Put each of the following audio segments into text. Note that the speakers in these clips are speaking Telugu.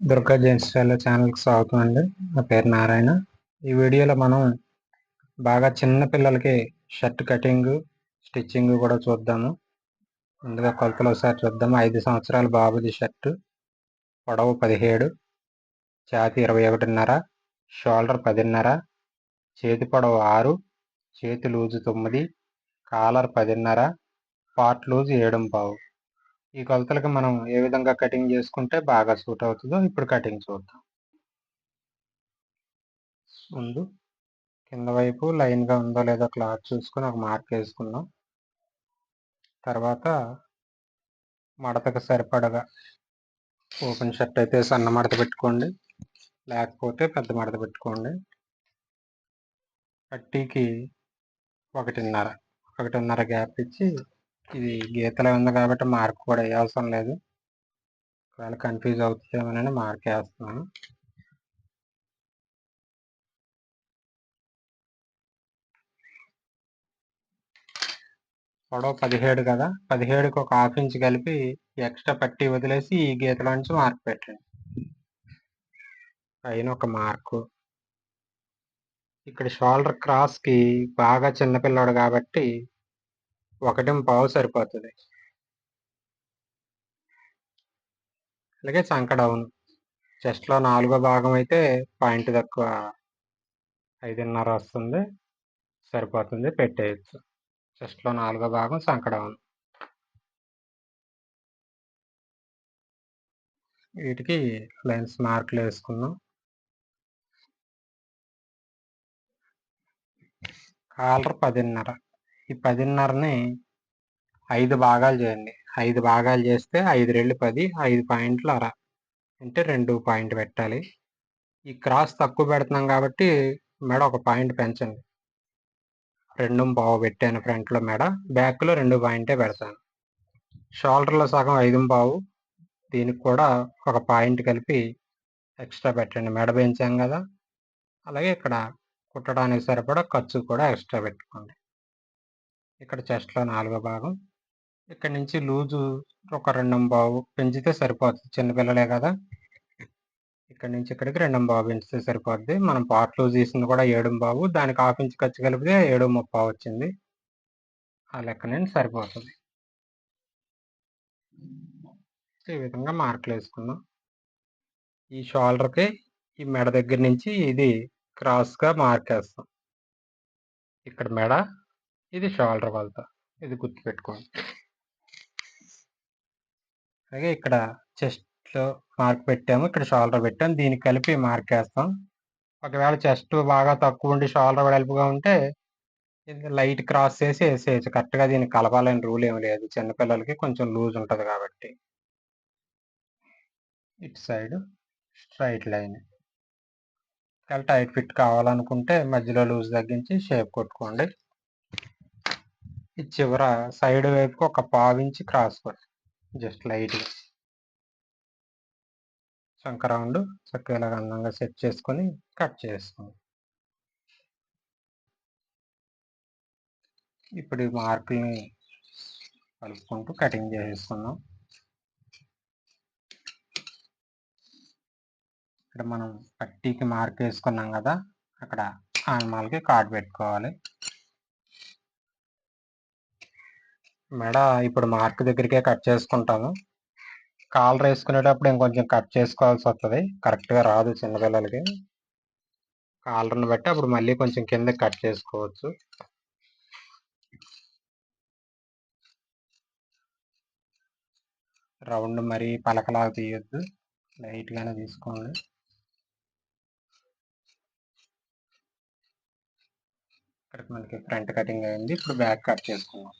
దుర్గా జెంట్స్ స్టైల్ ఛానల్కి స్వాగతం అండి. నా పేరు నారాయణ. ఈ వీడియోలో మనం బాగా చిన్న పిల్లలకి షర్ట్ కటింగ్ స్టిచ్చింగ్ కూడా చూద్దాము. ముందుగా కొలతలు ఒకసారి చూద్దాము. 5 సంవత్సరాల బాబుది షర్టు, పొడవు 17, ఛాతీ 21.5, షోల్డర్ 10.5, చేతి పొడవు 6, చేతి లూజు 9, కాలర్ 10.5, పార్ట్ లూజ్ 7.5. ఈ కొలతలకి మనం ఏ విధంగా కటింగ్ చేసుకుంటే బాగా సూట్ అవుతుందో ఇప్పుడు కటింగ్ చూద్దాం. ముందు కింద వైపు లైన్గా ఉందో లేదో క్లాత్ చూసుకొని ఒక మార్క్ వేసుకుందాం. తర్వాత మడతకు సరిపడగా ఓపెన్ షర్ట్ అయితే సన్న మడత పెట్టుకోండి, లేకపోతే పెద్ద మడత పెట్టుకోండి. పట్టీకి 1.5 గ్యాప్ ఇచ్చి, ఇది గీతలో ఉంది కాబట్టి మార్క్ కూడా వేయవసరం లేదు. ఒకవేళ కన్ఫ్యూజ్ అవుతుందేమోనని మార్క్ వేస్తున్నాను. పొడవు 17 కదా, 17కి ఒక 1/2 ఇంచ్ కలిపి ఎక్స్ట్రా పట్టీ వదిలేసి ఈ గీతలోంచి మార్క్ పెట్టండి. పైన ఒక మార్కు. ఇక్కడ షోల్డర్ క్రాస్కి బాగా చిన్నపిల్లాడు కాబట్టి 1.5 సరిపోతుంది. అలాగే చంక డౌన్, చెస్ట్లో 4వ భాగం అయితే పాయింట్ తక్కువ 5.5 వస్తుంది, సరిపోతుంది, పెట్టేయచ్చు. చెస్ట్లో 4వ భాగం చంక డౌన్. వీటికి లైన్స్ మార్కులు వేసుకుందాం. కాలర్ 10.5. ఈ 10.5ని 5 భాగాలు చేయండి. 5 భాగాలు చేస్తే 5 రెళ్ళు 10, 5 పాయింట్లు అర, అంటే 2 పాయింట్ పెట్టాలి. ఈ క్రాస్ తక్కువ పెడుతున్నాం కాబట్టి మెడ ఒక పాయింట్ పెంచండి. 2.5 పెట్టాను ఫ్రంట్లో మెడ, బ్యాక్లో 2 పాయింటే పెడతాను. షోల్డర్లో సగం 5.5, దీనికి కూడా ఒక పాయింట్ కలిపి ఎక్స్ట్రా పెట్టండి. మెడ పెంచాం కదా, అలాగే ఇక్కడ కుట్టడానికి సరిపడా ఖర్చు కూడా ఎక్స్ట్రా పెట్టుకోండి. ఇక్కడ చెస్ట్లో 4వ భాగం, ఇక్కడ నుంచి లూజు ఒక 2.5 పెంచితే సరిపోతుంది, చిన్నపిల్లలే కదా. ఇక్కడ నుంచి ఇక్కడికి 2.5 పెంచితే సరిపోద్ది. మనం పార్ట్ లూజ్ తీసింది కూడా 7.5, దానికి 1/2 ఇంచ్ ఖర్చు కలిపితే 7.30 వచ్చింది. ఆ లెక్క నుండి సరిపోతుంది. ఈ విధంగా మార్కులు వేసుకుందాం. ఈ షోల్డర్కి ఈ మెడ దగ్గర నుంచి ఇది క్రాస్గా మార్క్ వేస్తాం. ఇక్కడ మెడ, ఇది షోల్డర్ కొలత, ఇది గుర్తుపెట్టుకోండి. అలాగే ఇక్కడ చెస్ట్లో మార్క్ పెట్టాము, ఇక్కడ షోల్డర్ పెట్టాము, దీనికి కలిపి మార్క్ వేస్తాం. ఒకవేళ చెస్ట్ బాగా తక్కువ ఉండి షోల్డర్ వెడల్పుగా ఉంటే లైట్ క్రాస్ చేసి వేసేయచ్చు. కరెక్ట్గా దీనికి కలపాలని రూల్ ఏమి లేదు, చిన్నపిల్లలకి కొంచెం లూజ్ ఉంటుంది కాబట్టి. ఇటు సైడ్ స్ట్రైట్ లైన్. ఒకవేళ టైట్ ఫిట్ కావాలనుకుంటే మధ్యలో లూజ్ తగ్గించి షేప్ కొట్టుకోండి. ఈ చివర సైడ్ వైపుకి ఒక 1/4 ఇంచ్ క్రాస్ కొట్టి జస్ట్ లైట్గా చంక రౌండ్ చక్కగా అందంగా సెట్ చేసుకొని కట్ చేసుకోండి. ఇప్పుడు ఈ మార్కుల్ని కలుపుకుంటూ కటింగ్ చేసేసుకుందాం. ఇక్కడ మనం పట్టీకి మార్క్ వేసుకున్నాం కదా, అక్కడ ఆనమాలకి కార్డ్ పెట్టుకోవాలి. మెడ ఇప్పుడు మార్క్ దగ్గరికే కట్ చేసుకుంటాము. కాలర్ వేసుకునేటప్పుడు ఇంకొంచెం కట్ చేసుకోవాల్సి వస్తుంది, కరెక్ట్గా రాదు చిన్నపిల్లలకి. కాలర్ని బట్టి అప్పుడు మళ్ళీ కొంచెం కిందకి కట్ చేసుకోవచ్చు. రౌండ్ మరీ పలకలాగా తీయొద్దు, లైట్గానే తీసుకోండి. ఇక్కడికి మనకి ఫ్రంట్ కటింగ్ అయింది. ఇప్పుడు బ్యాక్ కట్ చేసుకుందాం.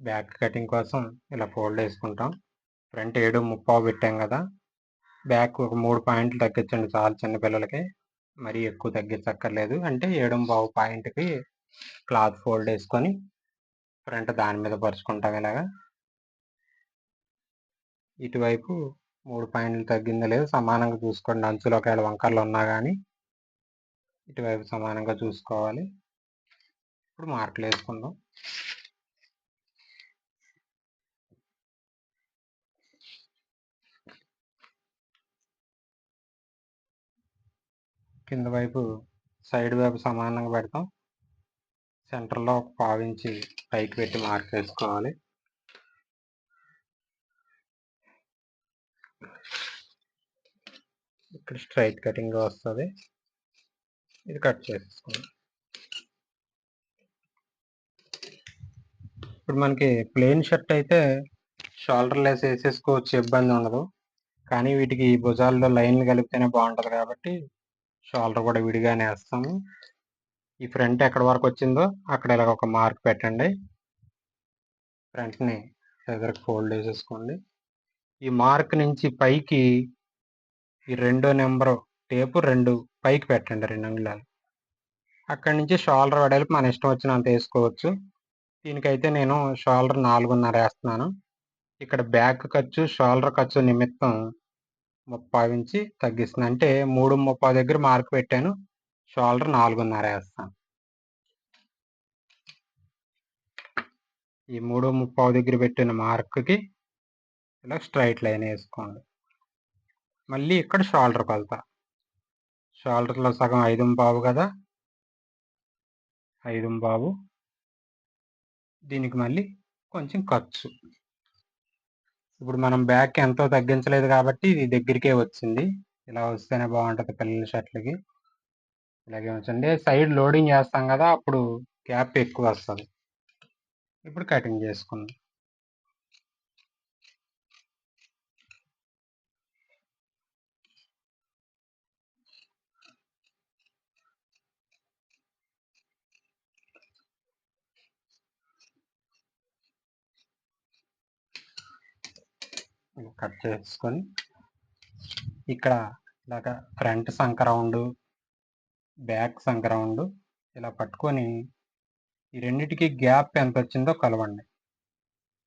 బ్యాక్ కటింగ్ కోసం ఇలా ఫోల్డ్ వేసుకుంటాం. ఫ్రంట్ 7.30 పెట్టాం కదా, బ్యాక్ ఒక 3 పాయింట్లు తగ్గించండి చాలు చిన్నపిల్లలకి, మరీ ఎక్కువ తగ్గించక్కర్లేదు. అంటే 7.5 పాయింట్కి క్లాత్ ఫోల్డ్ వేసుకొని ఫ్రంట్ దాని మీద పరుచుకుంటాం. ఇలాగా ఇటువైపు 3 పాయింట్లు తగ్గిందో లేదో సమానంగా చూసుకోండి. అంచులో ఒకవేళ వంకర్లు ఉన్నా కానీ ఇటువైపు సమానంగా చూసుకోవాలి. ఇప్పుడు మార్కులు వేసుకుందాం. కింద వైపు సైడ్ వైపు సమానంగా పెడతాం. సెంటర్లో ఒక 1/2 ఇంచి పైకి పెట్టి మార్క్ వేసుకోవాలి. ఇక్కడ స్ట్రైట్ కటింగ్ వస్తుంది. ఇది కట్ చేసేసుకోండి. ఇప్పుడు మనకి ప్లెయిన్ షర్ట్ అయితే షోల్డర్ లెస్ వేసేసుకోవచ్చు, ఇబ్బంది ఉండదు. కానీ వీటికి భుజాల్లో లైన్లు కలిపితేనే బాగుంటుంది కాబట్టి షోల్డర్ కూడా విడిగానే వేస్తాము. ఈ ఫ్రంట్ ఎక్కడ వరకు వచ్చిందో అక్కడ ఇలాగ ఒక మార్క్ పెట్టండి. ఫ్రంట్ని ఎదురుకు ఫోల్డ్ వేసేసుకోండి. ఈ మార్క్ నుంచి పైకి ఈ 2వ నెంబరు టేపు 2 పైకి పెట్టండి, 2 అంగుళాలు. అక్కడి నుంచి షోల్డర్ వెడల్పు మన ఇష్టం వచ్చినంత వేసుకోవచ్చు. దీనికైతే నేను షోల్డర్ 4.5 వేస్తున్నాను. ఇక్కడ బ్యాక్ ఖర్చు షోల్డర్ ఖర్చు నిమిత్తం 3/4 ఇంచి తగ్గిస్తుంది. అంటే 3.30 దగ్గర మార్క్ పెట్టాను, షోల్డర్ 4.5 వేస్తాను. ఈ 3.30 దగ్గర పెట్టిన మార్క్కి ఇలా స్ట్రైట్ లైన్ వేసుకోండి. మళ్ళీ ఇక్కడ షోల్డర్ కొలత, షోల్డర్లో సగం 5.25 కదా, 5.25. దీనికి మళ్ళీ కొంచెం ఖర్చు. ఇప్పుడు మనం బ్యాక్ ఎంతో తగ్గించలేదు కాబట్టి ఇది దగ్గరికే వచ్చింది. ఇలా వస్తేనే బాగుంటుంది పిల్లల షర్ట్లకి. ఇలాగే ఉంచండి. సైడ్ లోడింగ్ చేస్తాం కదా, అప్పుడు గ్యాప్ ఎక్కువ వస్తుంది. ఇప్పుడు కటింగ్ చేసుకుందాం. కట్ చేసుకొని ఇక్కడ ఇలాగ ఫ్రంట్ సంక రౌండ్, బ్యాక్ సంక రౌండ్ ఇలా పట్టుకొని ఈ రెండిటికి గ్యాప్ ఎంత వచ్చిందో కలవండి.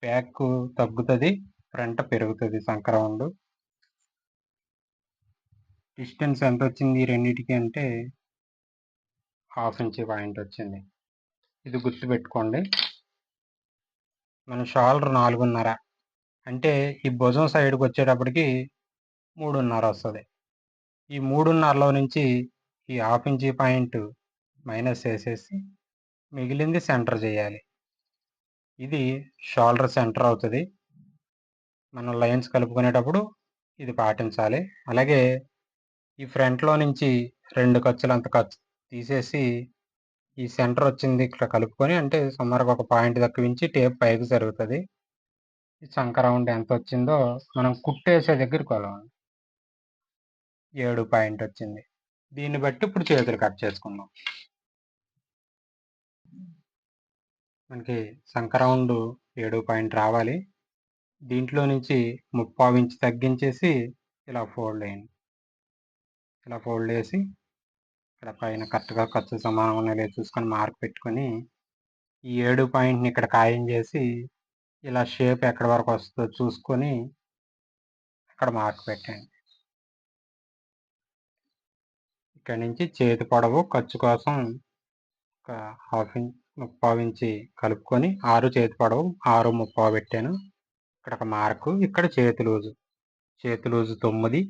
బ్యాక్ తగ్గుతుంది, ఫ్రంట్ పెరుగుతుంది. సంక రౌండ్ డిస్టెన్స్ ఎంత వచ్చింది ఈ రెండిటికి అంటే 1/2 ఇంచ్ పాయింట్ వచ్చింది. ఇది గుర్తుపెట్టుకోండి. మన షోల్డర్ 4.5 అంటే ఈ భుజం సైడ్కి వచ్చేటప్పటికి 3.5 వస్తుంది. ఈ 3.5లో నుంచి ఈ 1/2 ఇంచ్ పాయింట్ మైనస్ చేసేసి మిగిలింది సెంటర్ చేయాలి. ఇది షోల్డర్ సెంటర్ అవుతుంది. మనం లైన్స్ కలుపుకునేటప్పుడు ఇది పాటించాలి. అలాగే ఈ ఫ్రంట్లో నుంచి 2 ఖర్చులు అంత ఖర్చు తీసేసి ఈ సెంటర్ వచ్చింది ఇక్కడ కలుపుకొని, అంటే సుమారుగా ఒక పాయింట్ తక్కువించి టేప్ పైకి జరుగుతుంది. ఈ సంక రౌండ్ ఎంత వచ్చిందో మనం కుట్టేసే దగ్గర కొలవండి. 7 పాయింట్ వచ్చింది. దీన్ని బట్టి ఇప్పుడు చేతులు కట్ చేసుకుందాం. మనకి సంక రౌండ్ 7 పాయింట్ రావాలి. దీంట్లో నుంచి 3/4 ఇంచ్ తగ్గించేసి ఇలా ఫోల్డ్ వేయండి. ఇలా ఫోల్డ్ వేసి ఇక్కడ పైన కరెక్ట్గా ఖర్చు సమానంగా ఉన్నాయో లేదో చూసుకొని మార్క్ పెట్టుకొని ఈ 7 పాయింట్ని ఇక్కడ ఖాయం చేసి ఇలా షేప్ ఎక్కడి వరకు వస్తుందో చూసుకొని అక్కడ మార్క్ పెట్టండి. ఇక్కడ నుంచి చేతి పొడవు ఖర్చు కోసం ఒక 1/2 ఇంచ్ 3/4 ఇంచి కలుపుకొని 6 చేతి పొడవు 6.30 పెట్టాను. ఇక్కడ ఒక మార్కు, ఇక్కడ చేతి లూజు 9,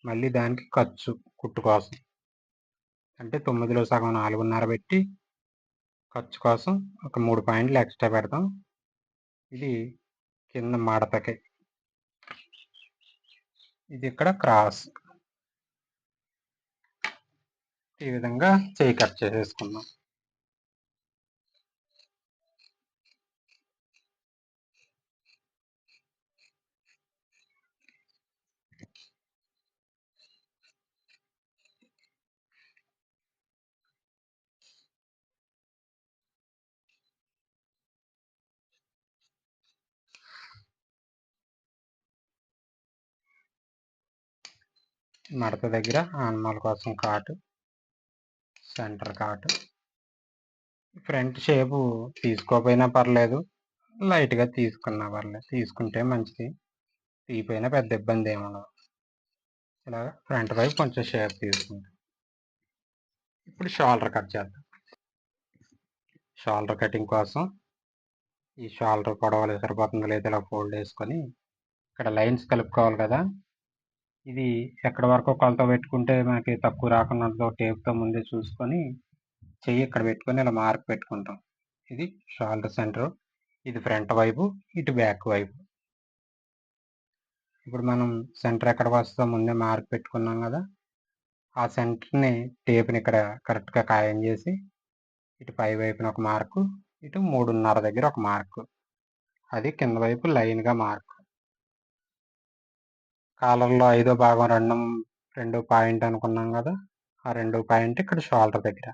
మళ్ళీ దానికి ఖర్చు కుట్టు కోసం అంటే 9లో సగం 4.5 పెట్టి ఖర్చు కోసం ఒక 3 పాయింట్లు ఎక్స్ట్రా పెడతాం. ఇది కింద మడతకి, ఇది ఇక్కడ క్రాస్. ఈ విధంగా చేయి కట్ చేసేసుకుందాం. మడత దగ్గర ఆనమాల కోసం కాటు, సెంటర్ కాటు. ఫ్రంట్ షేపు తీసుకోకపోయినా పర్లేదు, లైట్గా తీసుకున్నా పర్లేదు. తీసుకుంటే మంచిది, తీపోయినా పెద్ద ఇబ్బంది ఏమి ఉండదు. ఇలాగ ఫ్రంట్ వైపు కొంచెం షేప్ తీసుకుంటాం. ఇప్పుడు షోల్డర్ కట్ చేద్దాం. షోల్డర్ కటింగ్ కోసం ఈ షోల్డర్ పొడవలు సరిపోతుందో లేదో ఇలా ఫోల్డ్ వేసుకొని ఇక్కడ లైన్స్ కలుపుకోవాలి కదా, ఇది ఎక్కడి వరకు కొలత పెట్టుకుంటే మనకి తక్కువ రాకుండా ఉంటుందో టేప్తో ముందే చూసుకొని చెయ్యి ఇక్కడ పెట్టుకొని ఇలా మార్క్ పెట్టుకుంటాం. ఇది షోల్డర్ సెంటర్, ఇది ఫ్రంట్ వైపు, ఇటు బ్యాక్ వైపు. ఇప్పుడు మనం సెంటర్ ఎక్కడికి వస్తుందో ముందే మార్క్ పెట్టుకున్నాం కదా, ఆ సెంటర్ని టేప్ని ఇక్కడ కరెక్ట్గా ఖాయం చేసి ఇటు పై వైపున ఒక మార్కు, ఇటు 3.5 దగ్గర ఒక మార్కు, అది కింద వైపు లైన్గా మార్కు. కాలర్లో 5వ భాగం 2 పాయింట్ అనుకున్నాం కదా, ఆ 2 పాయింట్ ఇక్కడ షోల్డర్ దగ్గర.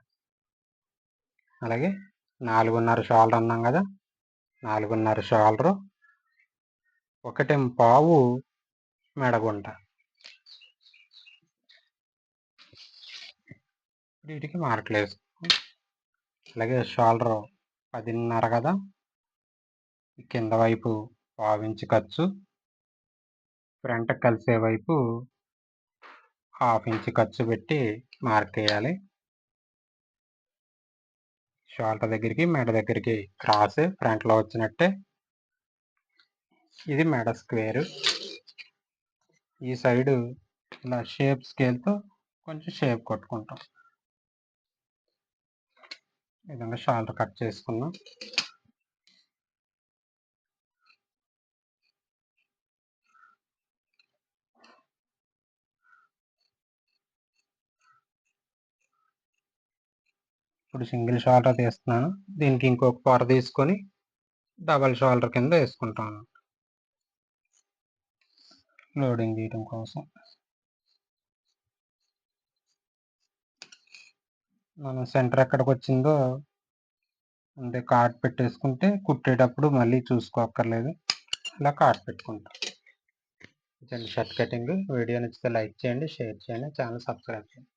అలాగే 4.5 షోల్డర్ అన్నాం కదా, 4.5 షోల్డరు, 1.5 మెడగుంట. వీటికి మార్కులు వేసుకో. అలాగే షోల్డర్ 10.5 కదా, కింద వైపు 1/2 ఇంచు ఖర్చు, ఫ్రంట్ కలిసే వైపు 1/2 ఇంచు ఖర్చు పెట్టి మార్క్ వేయాలి. షోల్డర్ దగ్గరికి మెడ దగ్గరికి క్రాస్ ఫ్రంట్లో వచ్చినట్టే. ఇది మెడ స్క్వేరు. ఈ సైడు ఇలా షేప్ స్కేల్తో కొంచెం షేప్ కొట్టుకుంటాం. ఈ విధంగా షోల్డర్ కట్ చేసుకున్నాం. ఇప్పుడు సింగిల్ షోల్డర్ తీస్తున్నాను, దీనికి ఇంకొక పొర తీసుకొని డబల్ షోల్డర్ కింద వేసుకుంటాను లోడింగ్ తీయడం కోసం. మనం సెంటర్ ఎక్కడికి వచ్చిందో ముందే కార్డ్ పెట్టేసుకుంటే కుట్టేటప్పుడు మళ్ళీ చూసుకోక్కర్లేదు. ఇలా కార్డ్ పెట్టుకుంటాం. షర్ట్ కటింగ్ వీడియో నచ్చితే లైక్ చేయండి, షేర్ చేయండి, ఛానల్ సబ్స్క్రైబ్ చేయండి.